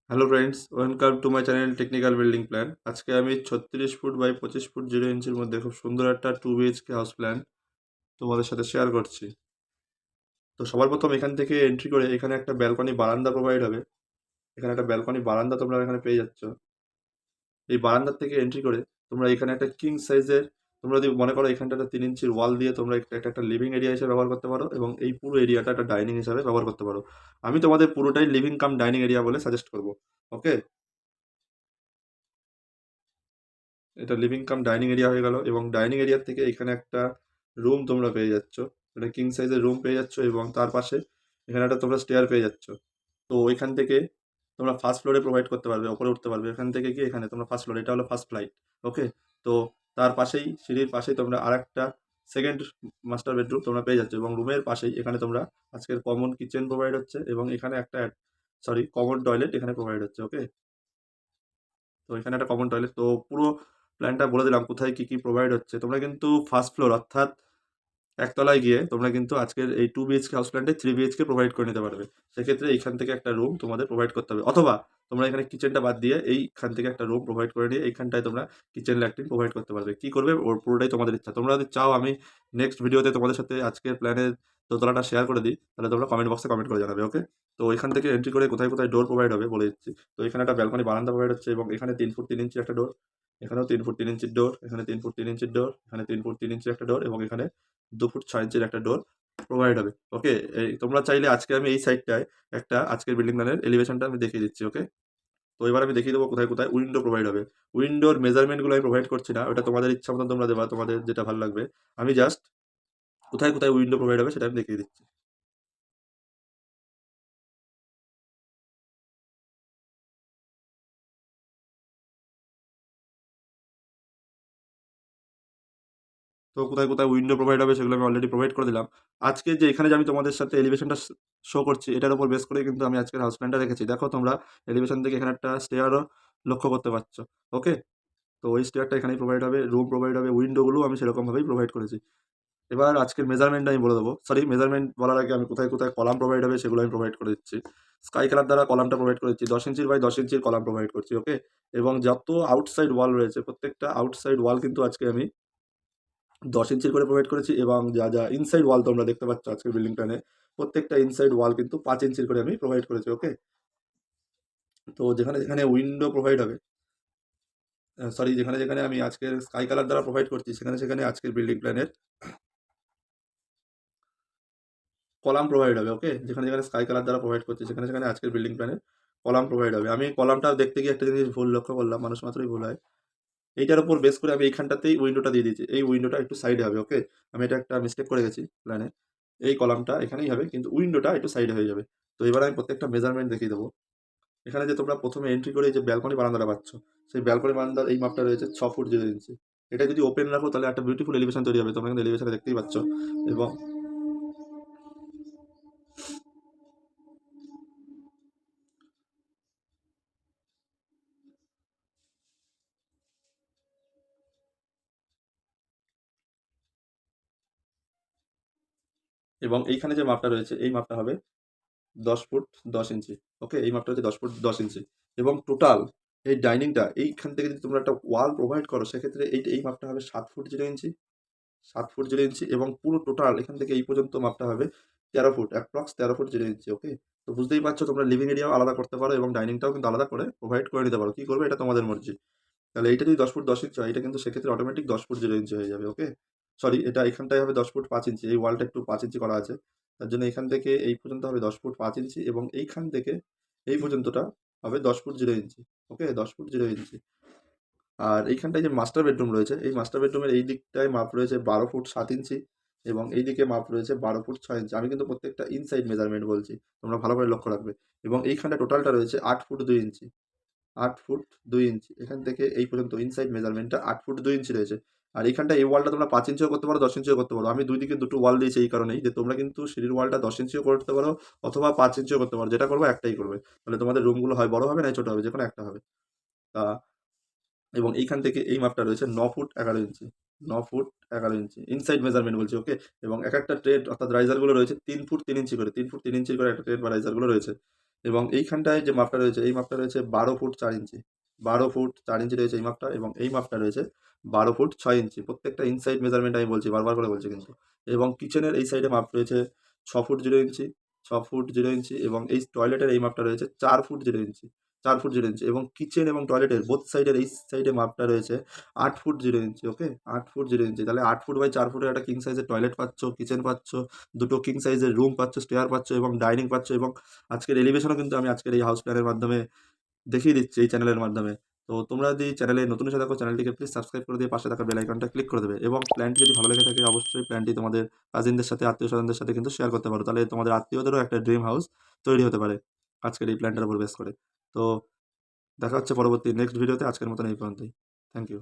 Hello friends, welcome to my channel technical building plan. আজকে আমি 36 foot by 25 foot 0 ইঞ্চির মধ্যে খুব সুন্দর একটা 2 BHK হাউস প্ল্যান তোমাদের সাথে শেয়ার করছি। তো সবার প্রথম এখান থেকে এন্ট্রি করে এখানে একটা ব্যালকনি বারান্দা প্রোভাইড হবে। এখানে একটা ব্যালকনি বারান্দা তোমরা এখানে পেয়ে যাচ্ছ। এই বারান্দার থেকে এন্ট্রি করে তোমরা এখানে একটা কিং সাইজের, তোমরা যদি মনে করো এখানটা একটা 3 ইঞ্চির ওয়াল দিয়ে তোমরা একটা লিভিং এরিয়া হিসেবে ব্যবহার করতে পারো, এবং এই পুরো এরিয়াটা একটা ডাইনিং হিসাবে ব্যবহার করতে পারো। আমি তোমাদের পুরোটাই লিভিং কাম ডাইনিং এরিয়া বলে সাজেস্ট করবো। ওকে, এটা লিভিং কাম ডাইনিং এরিয়া হয়ে গেল, এবং ডাইনিং এরিয়া থেকে এখানে একটা রুম তোমরা পেয়ে যাচ্ছ। এটা কিং সাইজের রুম পেয়ে যাচ্ছ, এবং তার পাশে এখানে একটা তোমরা স্টেয়ার পেয়ে যাচ্ছ। তো ওইখান থেকে তোমরা ফার্স্ট ফ্লোরে প্রোভাইড করতে পারবে, ওপরে উঠতে পারবে। এখান থেকে গিয়ে এখানে তোমরা ফার্স্ট ফ্লোর, এটা হলো ফার্স্ট ফ্লাইট। ওকে, তো তার পাশেই সিঁড়ির পাশেই তোমরা আর একটা সেকেন্ড মাস্টার বেডরুম তোমরা পেয়ে যাচ্ছ, এবং রুমের পাশেই এখানে তোমরা আজকের কমন কিচেন প্রোভাইড হচ্ছে, এবং এখানে একটা কমন টয়লেট এখানে প্রোভাইড হচ্ছে। ওকে, তো এখানে একটা কমন টয়লেট। তো পুরো প্ল্যানটা বলে দিলাম কোথায় কি কি প্রোভাইড হচ্ছে। তোমরা কিন্তু ফার্স্ট ফ্লোর অর্থাৎ একতলায় গিয়ে তোমরা কিন্তু আজকের এই 2 BHK হাউস প্ল্যান্টে 3 BHK প্রোভাইড করে নিতে পারবে। সেক্ষেত্রে এইখান থেকে একটা রুম তোমাদের প্রোভাইড করতে হবে, অথবা তোমরা এখানে কিচেনটা বাদ দিয়ে এইখান থেকে একটা রুম প্রোভাইড করে নিয়ে এইখানটায় তোমরা কিচেন ল্যাট্রিন প্রোভাইড করতে পারবে। কি করবে ওর পুরোটাই তোমাদের ইচ্ছা। তোমরা যদি চাও আমি নেক্সট ভিডিওতে তোমাদের সাথে আজকের প্ল্যানের দোতলাটা শেয়ার করে দিই, তাহলে তোমরা কমেন্ট বক্সে কমেন্ট করে জানাবে। ওকে, তো এখান থেকে এন্ট্রি করে কোথায় কোথায় ডোর প্রোভাইড হবে বলে দিচ্ছি। তো এখানে একটা ব্যালকনি বারান্দা প্রোভাইড হচ্ছে, এবং এখানে 3 ফুট 3 ইঞ্চির একটা ডোর, এখানেও 3 ফুট 3 ইঞ্চির ডোর, এখানে 3 ফুট 3 ইঞ্চির ডোর, এখানে 3 ফুট 3 ইঞ্চির একটা ডোর, এবং এখানে 2 ফুট 6 ইঞ্চির একটা ডোর প্রোভাইড হবে। ওকে, এই তোমরা চাইলে আজকে আমি এই সাইডটায় একটা আজকের বিল্ডিং প্ল্যানের এলিভেশনটা আমি দেখিয়ে দিচ্ছি। ওকে, তো এবার আমি দেখিয়ে দেবো কোথায় কোথায় উইন্ডো প্রোভাইড হবে। উইন্ডোর মেজারমেন্টগুলো আমি প্রোভাইড করছি না, ওটা তোমাদের ইচ্ছা মতন তোমরা দেবা, তোমাদের যেটা ভালো লাগবে। আমি জাস্ট কোথায় কোথায় উইন্ডো প্রোভাইড হবে সেটা আমি দেখিয়ে দিচ্ছি। তো কোথায় কোথায় উইন্ডো প্রোভাইড হবে সেগুলো আমি অলরেডি প্রোভাইড করে দিলাম। আজকে যে এখানে যে আমি তোমাদের সাথে এলিভেশনটা শো করছি, এটার উপর বেস করে কিন্তু আমি আজকের হাউস প্ল্যানটা রেখেছি। দেখো তোমরা এলিভেশন থেকে এখানে একটা স্টেয়ারও লক্ষ্য করতে পারছো। ওকে, তো ওই স্টেয়ারটা এখানেই প্রোভাইড হবে, রুম প্রোভাইড হবে, উইন্ডোগুলো আমি সেরকমভাবেই প্রোভাইড করেছি। এবার আজকের মেজারমেন্ট আমি বলে দেবো। সরি, মেজারমেন্ট বলার আগে আমি কোথায় কোথায় কলাম প্রোভাইড হবে সেগুলো আমি প্রোভাইড করে দিচ্ছি। স্কাই কালার দ্বারা কলামটা প্রোভাইড করে দিচ্ছি, 10 ইঞ্চির বাই 10 ইঞ্চির কলাম প্রোভাইড করছি। ওকে, এবং যত আউটসাইড ওয়াল রয়েছে প্রত্যেকটা আউটসাইড ওয়াল কিন্তু আজকে আমি 10 ইঞ্চির করে প্রোভাইড করেছি, এবং যা যা ইনসাইড ওয়াল তোমরা দেখতে পাচ্ছ আজকের বিল্ডিং প্ল্যানে প্রত্যেকটা ইনসাইড ওয়াল কিন্তু 5 ইঞ্চির করে আমি প্রোভাইড করেছি। ওকে, তো যেখানে যেখানে উইন্ডো প্রোভাইড হবে, সরি, যেখানে যেখানে আমি আজকের স্কাই কালার দ্বারা প্রোভাইড করছি সেখানে সেখানে আজকের বিল্ডিং প্ল্যানের কলাম প্রোভাইড হবে। ওকে, যেখানে যেখানে স্কাই কালার দ্বারা প্রোভাইড করছি সেখানে সেখানে আজকের বিল্ডিং প্ল্যানের কলাম প্রোভাইড হবে। আমি কলামটা দেখতে গিয়ে একটা জিনিস ভুল লক্ষ্য করলাম, মানুষ মাত্রই ভুল হয়। এইটার উপর বেস করে আমি এইখানটাতেই উইন্ডোটা দিয়ে দিয়েছি, এই উইন্ডোটা একটু সাইডে হবে। ওকে, আমি এটা একটা মিস্টেক করে গেছি প্ল্যানে। এই কলামটা এখানেই হবে, কিন্তু উইন্ডোটা একটু সাইডে হয়ে যাবে। তো এবার আমি প্রত্যেকটা মেজারমেন্ট দেখিয়ে দেবো। এখানে যে তোমরা প্রথমে এন্ট্রি করে যে ব্যালকনি বারান্দাটা পাচ্ছ, সেই ব্যালকনি বারান্দার এই মাপটা রয়েছে 6 ফুট 0 ইঞ্চি। এটা যদি ওপেন রাখো তাহলে একটা বিউটিফুল এলিভেশন তৈরি হবে, তোমরা কিন্তু এলিভেশনে দেখতেই পাচ্ছ। এবং এবং এইখানে যে মাপটা রয়েছে এই মাপটা হবে 10 ফুট 10 ইঞ্চি। ওকে, এই মাপটা হচ্ছে 10 ফুট 10 ইঞ্চি। এবং টোটাল এই ডাইনিংটা এইখান থেকে যদি তোমরা একটা ওয়াল প্রোভাইড করো সেক্ষেত্রে এই মাপটা হবে 7 ফুট 0 ইঞ্চি। 7 ফুট 0 ইঞ্চি, এবং পুরো টোটাল এখান থেকে এই পর্যন্ত মাপটা হবে 13 ফুট, অ্যাপ্রক্স 13 ফুট 0 ইঞ্চি। ওকে, তো বুঝতেই পারছো তোমরা লিভিং এরিয়াও আলাদা করতে পারো, এবং ডাইনিংটাও কিন্তু আলাদা করে প্রোভাইড করে নিতে পারো। কি করবে এটা তোমাদের মর্জি। তাহলে এইটা যদি 10 ফুট 10 ইঞ্চি হয়, এটা কিন্তু সেক্ষেত্রে অটোমেটিক 10 ফুট 0 ইঞ্চি হয়ে যাবে। ওকে, সরি, এটা এখানটায় হবে 10 ফুট 5 ইঞ্চি, এই ওয়ালটা একটু 5 ইঞ্চি করা আছে, তার জন্য এখান থেকে এই পর্যন্ত হবে 10 ফুট 5 ইঞ্চি, এবং এইখান থেকে এই পর্যন্তটা হবে 10 ফুট 0 ইঞ্চি। ওকে, 10 ফুট 0 ইঞ্চি। আর এইখানটায় যে মাস্টার বেডরুম রয়েছে, এই মাস্টার বেডরুমের এই দিকটায় মাপ রয়েছে 12 ফুট 7 ইঞ্চি, এবং এই দিকে মাপ রয়েছে 12 ফুট 6 ইঞ্চি। আমি কিন্তু প্রত্যেকটা ইনসাইড মেজারমেন্ট বলছি, তোমরা ভালো করে লক্ষ্য রাখবে। এবং এইখানটা টোটালটা রয়েছে 8 ফুট 2 ইঞ্চি। 8 ফুট 2 ইঞ্চি, এখান থেকে এই পর্যন্ত ইনসাইড মেজারমেন্টটা 8 ফুট 2 ইঞ্চি রয়েছে। আর এইখানটা এই ওয়ালটা তোমরা 5 ইঞ্চিও করতে পারো, 10 ইঞ্চিও করতে পারো। আমি দুই দিকে দুটো ওয়াল দিয়েছি এই কারণেই যে তোমরা কিন্তু সিঁড়ির ওয়ালটা 10 ইঞ্চিও করতে পারো, অথবা 5 ইঞ্চিও করতে পারো, যেটা করবো একটাই করবে। তাহলে তোমাদের রুমগুলো হয় বড় হবে না ছোট হবে, যে কোনো একটা হবে। তা এবং এইখান থেকে এই মাপটা রয়েছে 9 ফুট 11 ইঞ্চি। 9 ফুট 11 ইঞ্চি ইনসাইড মেজারমেন্ট বলছি। ওকে, এবং এক একটা ট্রেড অর্থাৎ রাইজারগুলো রয়েছে 3 ফুট 3 ইঞ্চি করে, 3 ফুট 3 ইঞ্চি করে একটা ট্রেড বা রাইজারগুলো রয়েছে। এবং এইখানটায় যে মাপটা রয়েছে এই মাপটা রয়েছে 12 ফুট 4 ইঞ্চি। 12 ফুট 4 ইঞ্চি রয়েছে এই মাপটা এবং এই মাপটা রয়েছে 12 ফুট 6 ইঞ্চি। প্রত্যেকটা ইনসাইড মেজারমেন্ট আমি বলছি, বারবার করে বলছি কিন্তু। এবং কিচেনের এই সাইডে মাপ রয়েছে 6 ফুট 0 ইঞ্চি, 6 ফুট 0 ইঞ্চি এবং এই টয়লেটের এই মাপটা রয়েছে 4 ফুট 0 ইঞ্চি, 4 ফুট 0 ইঞ্চি এবং কিচেন এবং টয়লেটের বোথ সাইডের এই সাইডে মাপটা রয়েছে 8 ফুট 0 ইঞ্চি, ওকে? 8 ফুট 0 ইঞ্চি। তাহলে 8 ফুট বাই 4 ফুটের একটা কিং সাইজের টয়লেট পাচ্ছ, কিচেন পাচ্ছ, 2 টো কিং সাইজের রুম পাচ্ছ, স্টেয়ার পাচ্ছ এবং ডাইনিং পাচ্ছ এবং আজকের এলিভেশনও কিন্তু আমি আজকের এই হাউস প্ল্যানের মাধ্যমে দেখিয়ে দিচ্ছি এই চ্যানেলের মাধ্যমে। তো তোমরা যদি চ্যানেলে নতুন এসে থাকো চ্যানেলটিকে প্লিজ সাবস্ক্রাইব করে দিয়ে পাশে থাকা বেল আইকনটা ক্লিক করে দেবে এবং প্ল্যানটি যদি ভালো লেগে থাকে অবশ্যই প্ল্যানটি তোমাদের কাজিনদের সাথে, আত্মীয়-স্বজনদের সাথে কিন্তু শেয়ার করতে পারো। তাহলে তোমাদের আত্মীয়দেরও একটা ড্রিম হাউস তৈরি হতে পারে আজকের এই প্ল্যানটার উপর বেস করে। তো দেখা হচ্ছে পরবর্তী নেক্সট ভিডিওতে। আজকের মতন এই পর্যন্তই। Thank you.